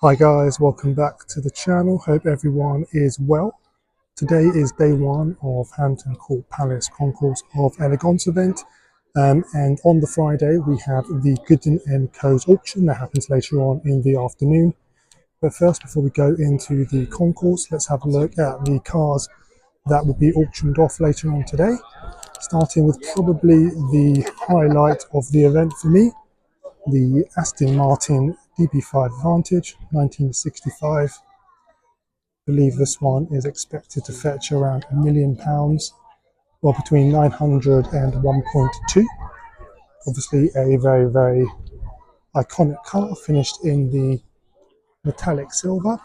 Hi guys, welcome back to the channel. Hope everyone is well. Today is day one of Hampton Court Palace Concours of Elegance event. And on the Friday we have the Gooden & Co's auction that happens later on in the afternoon. But first, before we go into the concourse, let's have a look at the cars that will be auctioned off later on today. Starting with probably the highlight of the event for me, the Aston Martin DB5 Vantage 1965. I believe this one is expected to fetch around £1 million, or between 900 and 1.2. Obviously a very, very iconic car finished in the metallic silver.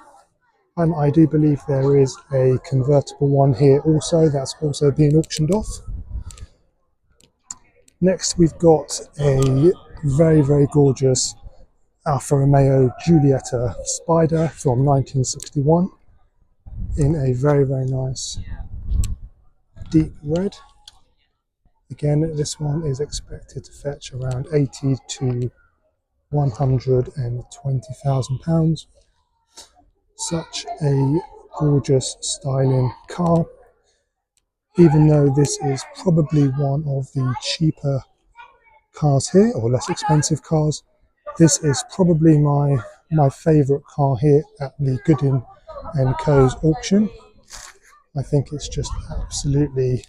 And I do believe there is a convertible one here also that's also being auctioned off. Next we've got a very, very gorgeous Alfa Romeo Giulietta Spider from 1961 in a very, very nice deep red. Again, this one is expected to fetch around 80 to 120,000 pounds. Such a gorgeous styling car. Even though this is probably one of the cheaper cars here, or less expensive cars, this is probably my favourite car here at the Gooden & Co's auction. I think it's just absolutely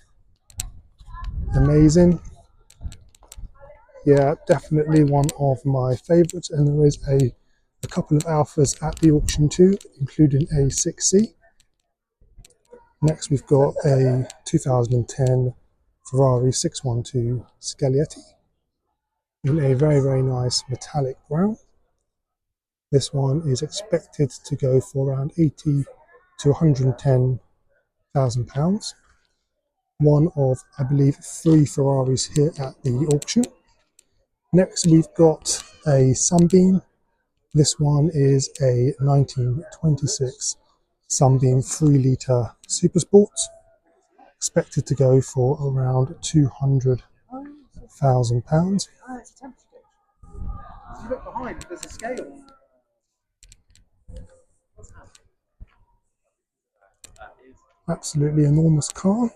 amazing. Yeah, definitely one of my favourites, and there is a couple of Alphas at the auction too, including a 6C. Next we've got a 2010 Ferrari 612 Scaglietti in a very, very nice metallic brown. This one is expected to go for around 80 to 110,000 pounds. One of, I believe, 3 Ferraris here at the auction. Next we've got a Sunbeam. This one is a 1926 Sunbeam 3-litre Supersport, expected to go for around £200,000. Look behind, there's a scale. Absolutely enormous car.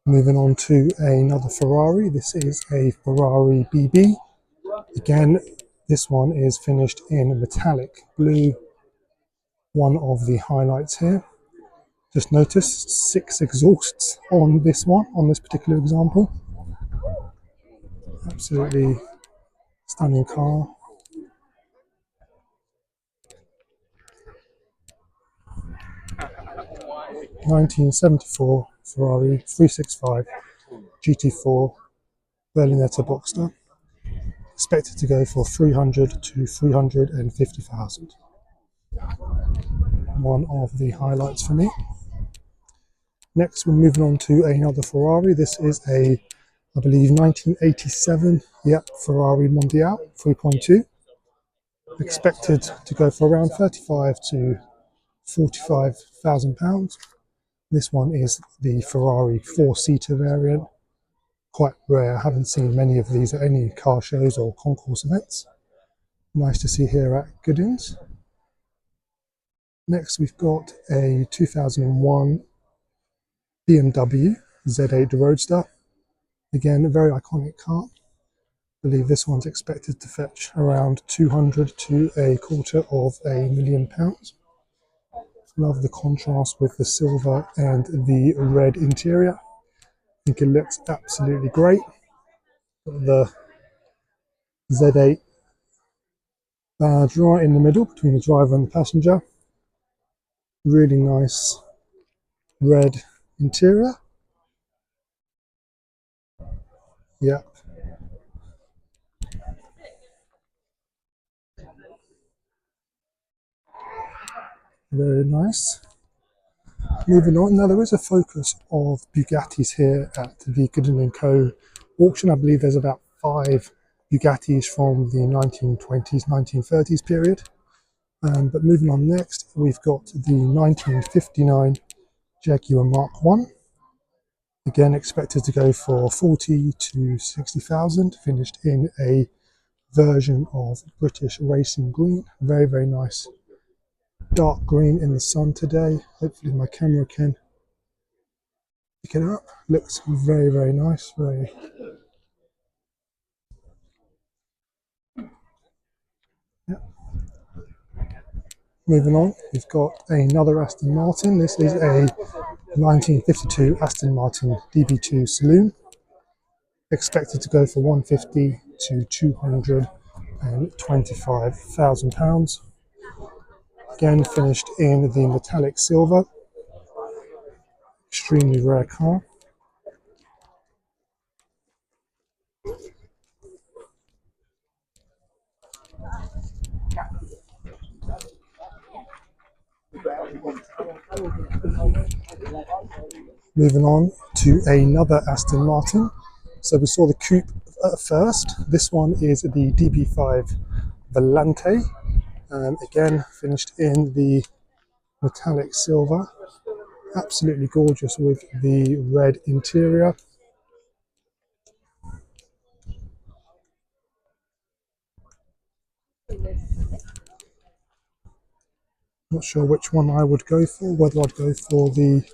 Moving on to another Ferrari. This is a Ferrari BB. Again, this one is finished in metallic blue. One of the highlights here. Just notice 6 exhausts on this one, on this particular example. Absolutely stunning car. (1974) Ferrari 365 GT4 Berlinetta Boxster, expected to go for 300 to 350,000. One of the highlights for me. Next, we're moving on to another Ferrari. This is a, I believe, 1987, Ferrari Mondial 3.2, expected to go for around 35 to 45,000 pounds. This one is the Ferrari 4-seater variant. Quite rare. I haven't seen many of these at any car shows or concourse events. Nice to see here at Gooden's. Next, we've got a 2001 BMW Z8 Roadster. Again, a very iconic car. I believe this one's expected to fetch around 200 to £250,000. Love the contrast with the silver and the red interior. I think it looks absolutely great. Got the Z8 badge right in the middle between the driver and the passenger. Really nice red interior. Yep. Very nice. Moving on, now there is a focus of Bugattis here at the Gooden & Co auction. I believe there's about 5 Bugattis from the 1920s, 1930s period. But moving on next, we've got the 1959 Jaguar Mark 1. Again, expected to go for 40 to 60,000, finished in a version of British Racing Green. Very, very nice dark green in the sun today. Hopefully my camera can pick it up. Looks very, very nice. Very. Yeah. Moving on, we've got another Aston Martin. This is a 1952 Aston Martin DB2 Saloon. Expected to go for 150 to 225,000 pounds. Again, finished in the metallic silver. Extremely rare car. Moving on to another Aston Martin. So we saw the coupe first. This one is the DB5 Volante. Again, finished in the metallic silver. Absolutely gorgeous with the red interior. Not sure which one I would go for, whether I'd go for the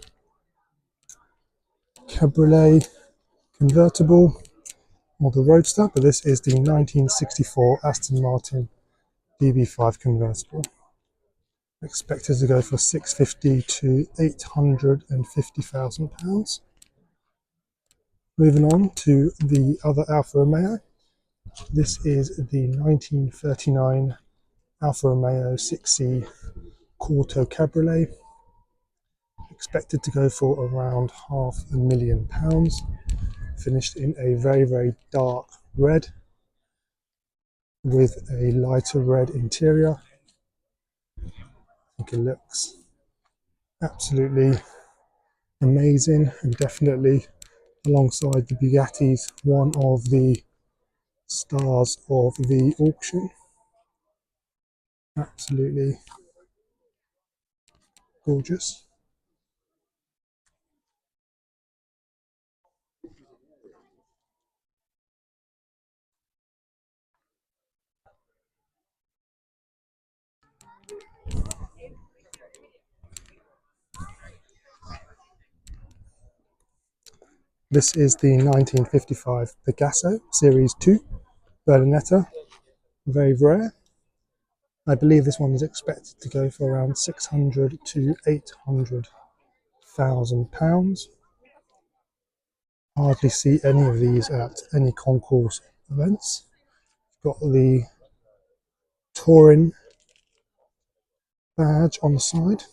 Cabriolet convertible or the Roadster, but this is the 1964 Aston Martin DB5 convertible. Expected to go for 650 to 850,000 pounds. Moving on to the other Alfa Romeo. This is the 1939 Alfa Romeo 6C Corto Cabriolet. Expected to go for around £500,000. Finished in a very, very dark red with a lighter red interior. I think it looks absolutely amazing, and definitely alongside the Bugattis, one of the stars of the auction. Absolutely gorgeous. This is the 1955 Picasso Series 2 Berlinetta. Very rare. I believe this one is expected to go for around 600 to 800,000 pounds. Hardly see any of these at any concours events. Got the touring badge on the side.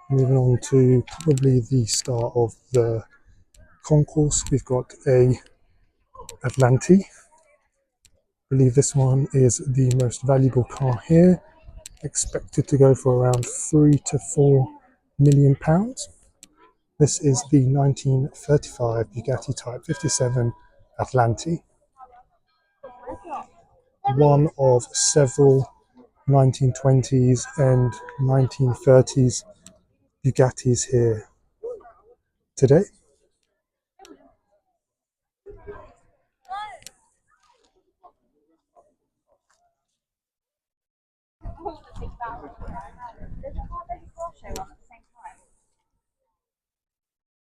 Moving on to probably the star of the concourse, we've got a Atlanti. I believe this one is the most valuable car here. Expected to go for around £3 to £4 million. This is the 1935 Bugatti Type 57 Atlanti. One of several 1920s and 1930s Bugattis here today.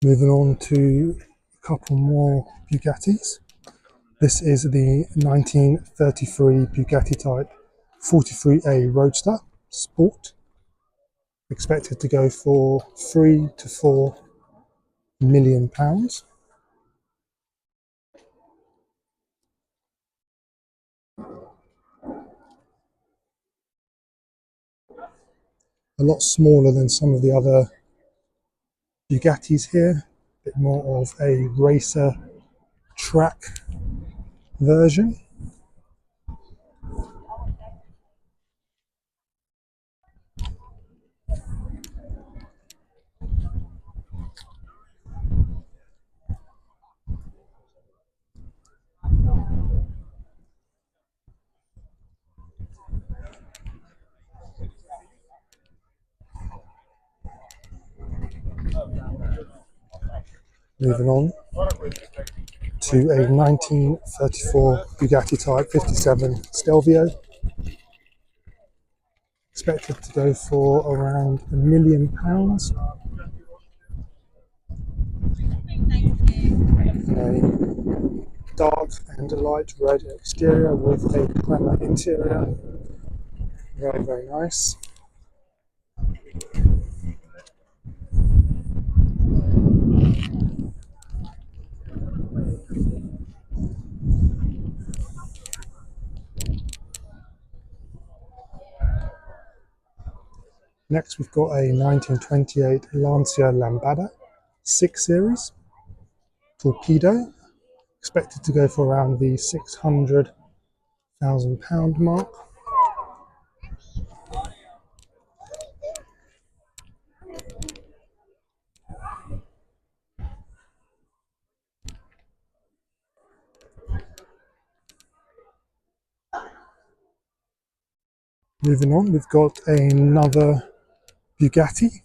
Moving on to a couple more Bugattis. This is the 1933 Bugatti Type 43A Roadster Sport. Expected to go for £3 to £4 million. A lot smaller than some of the other Bugattis here. A bit more of a racer track version. Moving on to a 1934 Bugatti Type 57 Stelvio, expected to go for around £1 million. A dark and light red exterior with a crema interior. Very, very nice. Next, we've got a 1928 Lancia Lambada 6 Series Torpedo, expected to go for around the £600,000 mark. Moving on, we've got another Bugatti.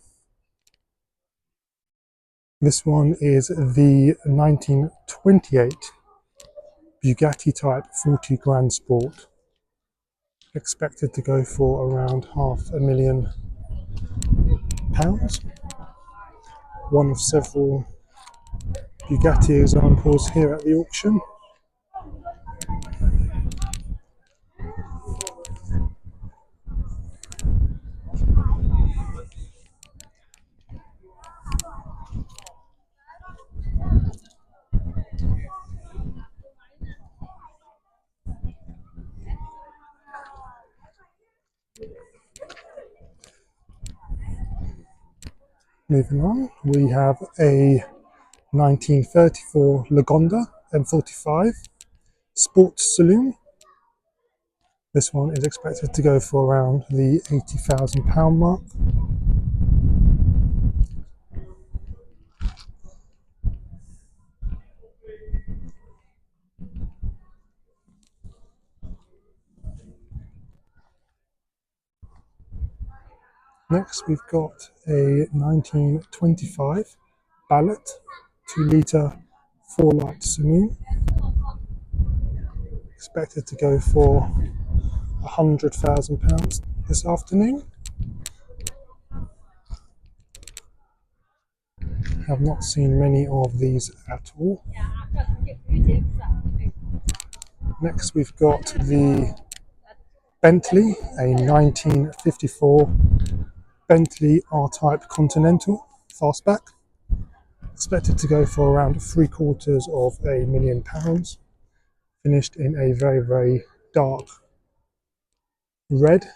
This one is the 1928 Bugatti Type 40 Grand Sport, expected to go for around £500,000. One of several Bugatti examples here at the auction. Moving on, we have a 1934 Lagonda M45 Sport Saloon. This one is expected to go for around the £80,000 mark. Next, we've got a 1925 Ballot 2-litre 4-light saloon, expected to go for £100,000 this afternoon. Have not seen many of these at all. Next, we've got the Bentley, a 1954 Bentley R-Type Continental Fastback, expected to go for around £750,000, finished in a very, very dark red.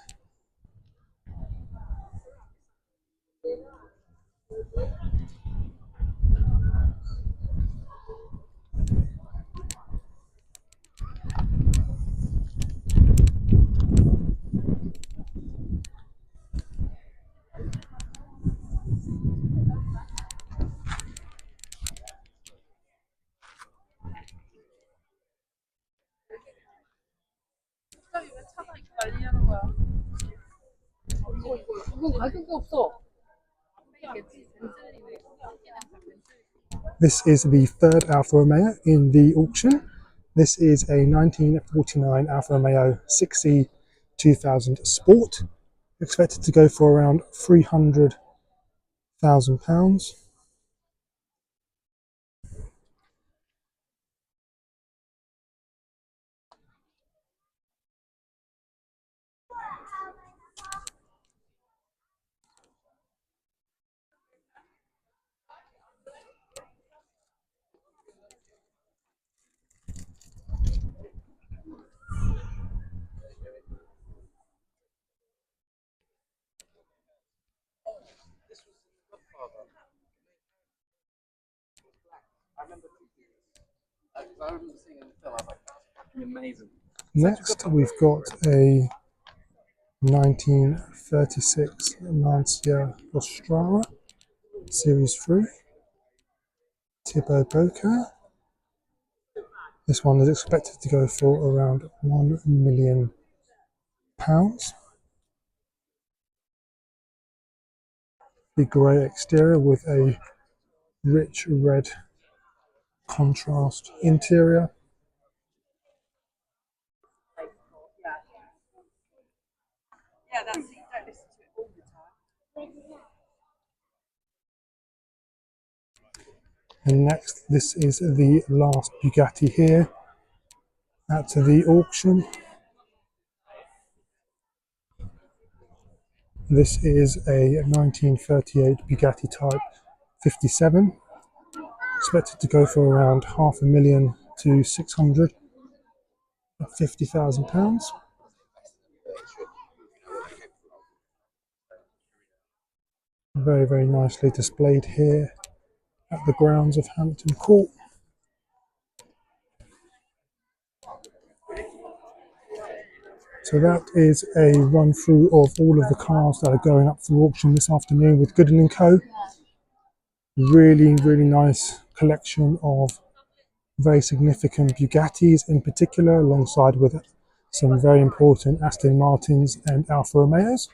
This is the third Alfa Romeo in the auction. This is a 1949 Alfa Romeo 6E 2000 Sport, expected to go for around £300,000. Amazing. Next, we've got a 1936 Lancia Nostrana Series 3 Thibaut Boca. This one is expected to go for around £1 million. The grey exterior with a rich red contrast interior. And next, this is the last Bugatti here at the auction. This is a 1938 Bugatti Type 57, expected to go for around £500,000 to £650,000. Very, very nicely displayed here at the grounds of Hampton Court. So that is a run through of all of the cars that are going up for auction this afternoon with Goodin & Co. Really, really nice collection of very significant Bugattis in particular, alongside with some very important Aston Martins and Alfa Romeos.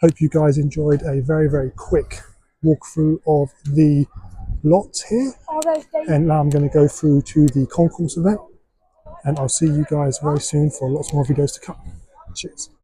Hope you guys enjoyed a very, very quick walkthrough of the lots here. And now I'm going to go through to the concourse event, and I'll see you guys very soon for lots more videos to come. Cheers.